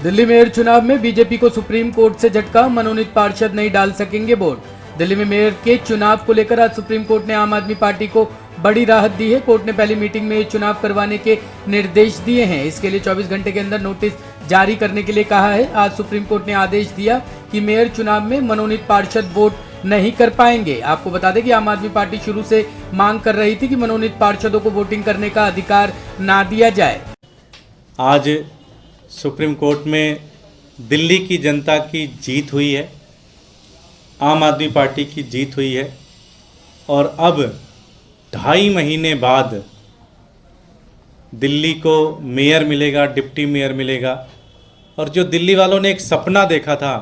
Delhi mayor चुनाव में BJP को सुप्रीम कोर्ट से झटका, मनोनीत पार्षद नहीं डाल सकेंगे वोट। दिल्ली में मेयर के चुनाव को लेकर आज सुप्रीम कोर्ट ने आम आदमी पार्टी को बड़ी राहत दी है। कोर्ट ने पहली मीटिंग में चुनाव करवाने के निर्देश दिए हैं। इसके लिए 24 घंटे के अंदर नोटिस जारी करने के लिए कहा है। आज सुप्रीम कोर्ट ने आदेश दिया कि मेयर चुनाव में मनोनीत पार्षद वोट नहीं कर पाएंगे। आपको बता दें कि आम आदमी पार्टी शुरू से मांग कर रही थी कि मनोनीत पार्षदों को वोटिंग करने का अधिकार ना दिया जाए। आज सुप्रीम कोर्ट में दिल्ली की जनता की जीत हुई है, आम आदमी पार्टी की जीत हुई है और अब 2.5 महीने बाद दिल्ली को मेयर मिलेगा, डिप्टी मेयर मिलेगा। और जो दिल्ली वालों ने एक सपना देखा था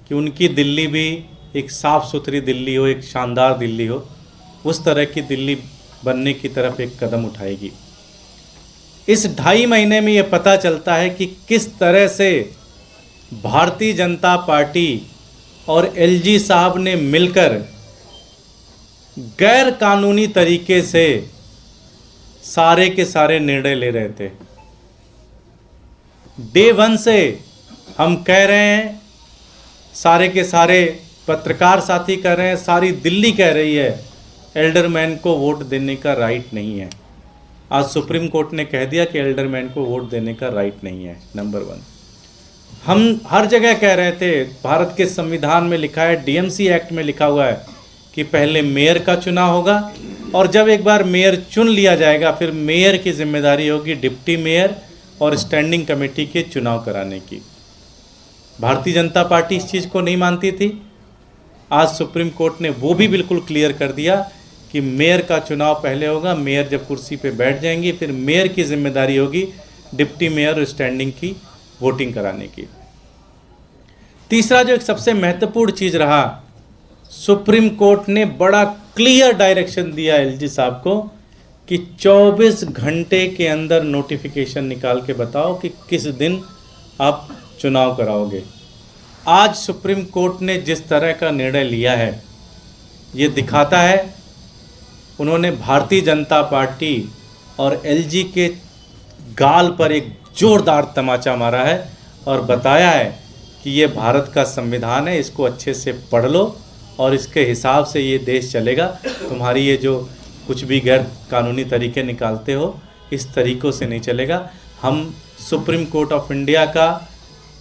कि उनकी दिल्ली भी एक साफ़ सुथरी दिल्ली हो, एक शानदार दिल्ली हो, उस तरह की दिल्ली बनने की तरफ एक कदम उठाएगी। इस 2.5 महीने में ये पता चलता है कि किस तरह से भारतीय जनता पार्टी और एलजी साहब ने मिलकर गैर कानूनी तरीके से सारे के सारे निर्णय ले रहे थे। डे 1 से हम कह रहे हैं, सारे के सारे पत्रकार साथी कह रहे हैं, सारी दिल्ली कह रही है, एल्डरमैन को वोट देने का राइट नहीं है। आज सुप्रीम कोर्ट ने कह दिया कि एल्डरमैन को वोट देने का राइट नहीं है। नंबर 1, हम हर जगह कह रहे थे, भारत के संविधान में लिखा है, डीएमसी एक्ट में लिखा हुआ है कि पहले मेयर का चुनाव होगा और जब एक बार मेयर चुन लिया जाएगा फिर मेयर की जिम्मेदारी होगी डिप्टी मेयर और स्टैंडिंग कमेटी के चुनाव कराने की। भारतीय जनता पार्टी इस चीज़ को नहीं मानती थी। आज सुप्रीम कोर्ट ने वो भी बिल्कुल क्लियर कर दिया कि मेयर का चुनाव पहले होगा, मेयर जब कुर्सी पे बैठ जाएंगी फिर मेयर की जिम्मेदारी होगी डिप्टी मेयर और स्टैंडिंग की वोटिंग कराने की। तीसरा जो एक सबसे महत्वपूर्ण चीज़ रहा, सुप्रीम कोर्ट ने बड़ा क्लियर डायरेक्शन दिया एलजी साहब को कि 24 घंटे के अंदर नोटिफिकेशन निकाल के बताओ कि किस दिन आप चुनाव कराओगे। आज सुप्रीम कोर्ट ने जिस तरह का निर्णय लिया है ये दिखाता है उन्होंने भारतीय जनता पार्टी और एलजी के गाल पर एक जोरदार तमाचा मारा है और बताया है कि ये भारत का संविधान है, इसको अच्छे से पढ़ लो और इसके हिसाब से ये देश चलेगा। तुम्हारी ये जो कुछ भी गैर कानूनी तरीके निकालते हो इस तरीक़ों से नहीं चलेगा। हम सुप्रीम कोर्ट ऑफ इंडिया का,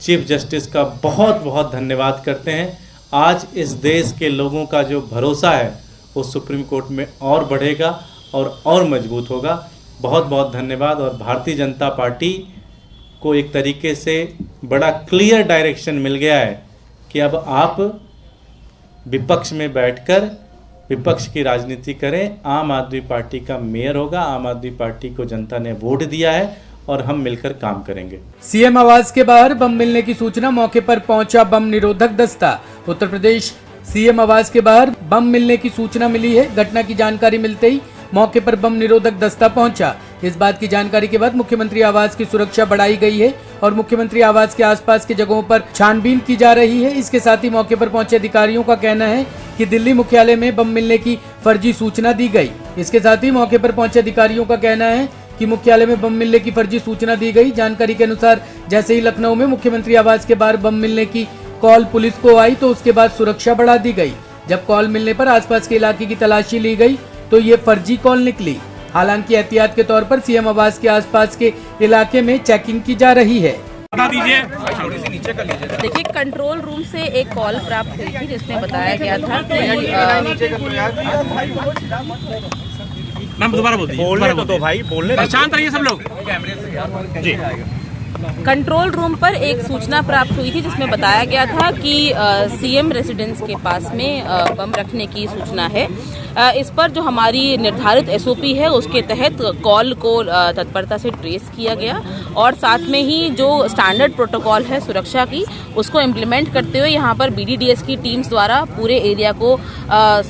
चीफ जस्टिस का बहुत बहुत धन्यवाद करते हैं। आज इस देश के लोगों का जो भरोसा है वो सुप्रीम कोर्ट में और बढ़ेगा और मजबूत होगा। बहुत बहुत धन्यवाद। और भारतीय जनता पार्टी को एक तरीके से बड़ा क्लियर डायरेक्शन मिल गया है कि अब आप विपक्ष में बैठकर विपक्ष की राजनीति करें। आम आदमी पार्टी का मेयर होगा, आम आदमी पार्टी को जनता ने वोट दिया है और हम मिलकर काम करेंगे। सीएम आवास के बाहर बम मिलने की सूचना, मौके पर पहुंचा बम निरोधक दस्ता। उत्तर प्रदेश सीएम आवास के बाहर बम मिलने की सूचना मिली है। घटना की जानकारी मिलते ही मौके पर बम निरोधक दस्ता पहुंचा। इस बात की जानकारी के बाद मुख्यमंत्री आवास की सुरक्षा बढ़ाई गई है और मुख्यमंत्री आवास के आसपास की जगहों पर छानबीन की जा रही है। इसके साथ ही मौके पर पहुंचे अधिकारियों का कहना है कि दिल्ली मुख्यालय में बम मिलने की फर्जी सूचना दी गई। इसके साथ ही मौके पर पहुंचे अधिकारियों का कहना है कि मुख्यालय में बम मिलने की फर्जी सूचना दी गई। जानकारी के अनुसार जैसे ही लखनऊ में मुख्यमंत्री आवास के बाहर बम मिलने की कॉल पुलिस को आई तो उसके बाद सुरक्षा बढ़ा दी गई। जब कॉल मिलने पर आसपास के इलाके की तलाशी ली गई तो ये फर्जी कॉल निकली। हालांकि एहतियात के तौर पर सीएम आवास के आसपास के इलाके में चेकिंग की जा रही है। देखिए, कंट्रोल रूम से एक कॉल प्राप्त हुई थी जिसमें बताया गया था कि मैम दोबारा बोलते भाई बोलने शांत रहिए सब लोग जी। कंट्रोल रूम पर एक सूचना प्राप्त हुई थी जिसमें बताया गया था कि सीएम रेसिडेंस के पास में बम रखने की सूचना है। इस पर जो हमारी निर्धारित एसओपी है उसके तहत कॉल को तत्परता से ट्रेस किया गया और साथ में ही जो स्टैंडर्ड प्रोटोकॉल है सुरक्षा की उसको इम्प्लीमेंट करते हुए यहाँ पर बीडीडीएस की टीम्स द्वारा पूरे एरिया को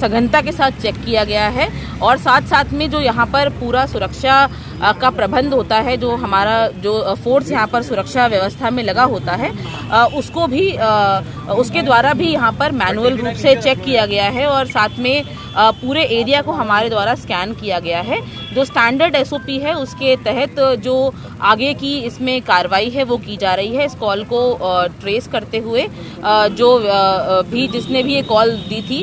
सघनता के साथ चेक किया गया है और साथ साथ में जो यहाँ पर पूरा सुरक्षा का प्रबंध होता है, जो हमारा जो फोर्स यहाँ पर सुरक्षा व्यवस्था में लगा होता है उसको भी उसके द्वारा भी यहाँ पर मैनुअल रूप से चेक किया गया है और साथ में पूरे एरिया को हमारे द्वारा स्कैन किया गया है। जो स्टैंडर्ड एसओपी है उसके तहत जो आगे की इसमें कार्रवाई है वो की जा रही है। इस कॉल को ट्रेस करते हुए जो भी जिसने भी ये कॉल दी थी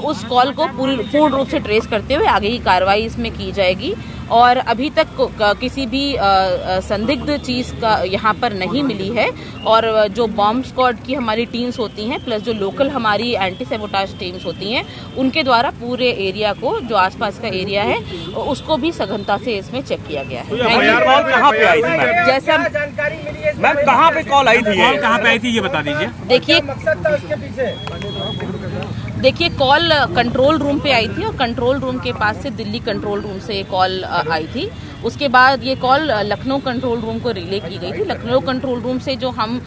उस कॉल को पूर्ण रूप से ट्रेस करते हुए आगे की कार्रवाई इसमें की जाएगी। और अभी तक किसी भी संदिग्ध चीज़ का यहाँ पर नहीं मिली है। और जो बॉम्ब स्क्वाड की हमारी टीम्स होती हैं प्लस जो लोकल हमारी एंटी सैबोटाज टीम्स होती हैं उनके द्वारा पूरे एरिया को जो आसपास का एरिया है उसको भी सघनता से इसमें चेक किया गया है। कॉल कहाँ पे आई थी मैम? जैसा जानकारी मिली है मैम कहाँ पे कॉल आई थी? कॉल कहाँ पे आई थी ये बता दीजिए। देखिए मकसद था उसके पीछे। कॉल कंट्रोल रूम पे आई थी और कंट्रोल रूम के पास से दिल्ली कंट्रोल रूम से ये कॉल आई थी। उसके बाद ये कॉल लखनऊ कंट्रोल रूम को रिले की गई थी। लखनऊ कंट्रोल रूम से जो हम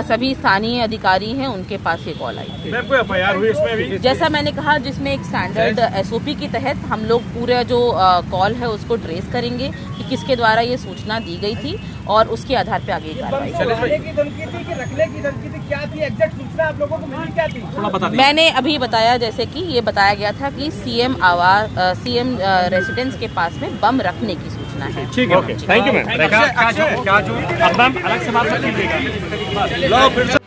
सभी स्थानीय अधिकारी हैं उनके पास ये कॉल आई थी। मैम कोई एफआईआर हुई इसमें भी? जैसा मैंने कहा जिसमें एक स्टैंडर्ड एसओपी के तहत हम लोग पूरा जो कॉल है उसको ट्रेस करेंगे कि किसके द्वारा ये सूचना दी गई थी और उसके आधार पे आगे कार्रवाई। की धमकी थी कि रखने की धमकी थी, क्या थी एग्जैक्ट सूचना आप लोगों को मिली क्या थी? थोड़ा बता दीजिए। मैंने अभी बताया जैसे कि ये बताया गया था कि सीएम रेसिडेंस के पास में बम रखने की सूचना है। ठीक है, ओके, थैंक यू मैम। अब मैम अलग से बात कर लीजिएगा।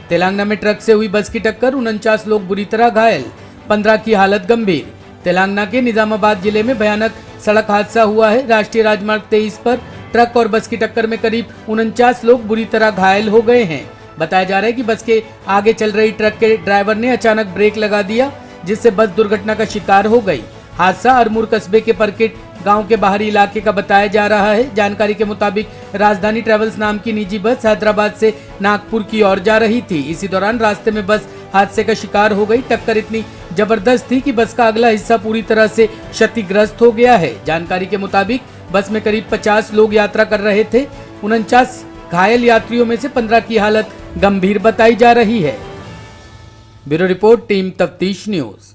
तेलंगाना में ट्रक से हुई बस की टक्कर, 49 लोग बुरी तरह घायल, 15 की हालत गंभीर। तेलंगाना के निजामाबाद जिले में भयानक सड़क हादसा हुआ है। राष्ट्रीय राजमार्ग 23 पर ट्रक और बस की टक्कर में करीब 49 लोग बुरी तरह घायल हो गए हैं। बताया जा रहा है कि बस के आगे चल रही ट्रक के ड्राइवर ने अचानक ब्रेक लगा दिया जिससे बस दुर्घटना का शिकार हो गई। हादसा अरमूर कस्बे के परकेट गांव के बाहरी इलाके का बताया जा रहा है। जानकारी के मुताबिक राजधानी ट्रेवल्स नाम की निजी बस हैदराबाद से नागपुर की ओर जा रही थी। इसी दौरान रास्ते में बस हादसे का शिकार हो गई। टक्कर इतनी जबरदस्त थी कि बस का अगला हिस्सा पूरी तरह से क्षतिग्रस्त हो गया है। जानकारी के मुताबिक बस में करीब 50 लोग यात्रा कर रहे थे। 49 घायल यात्रियों में से 15 की हालत गंभीर बताई जा रही है। ब्यूरो रिपोर्ट, टीम तफ्तीश न्यूज।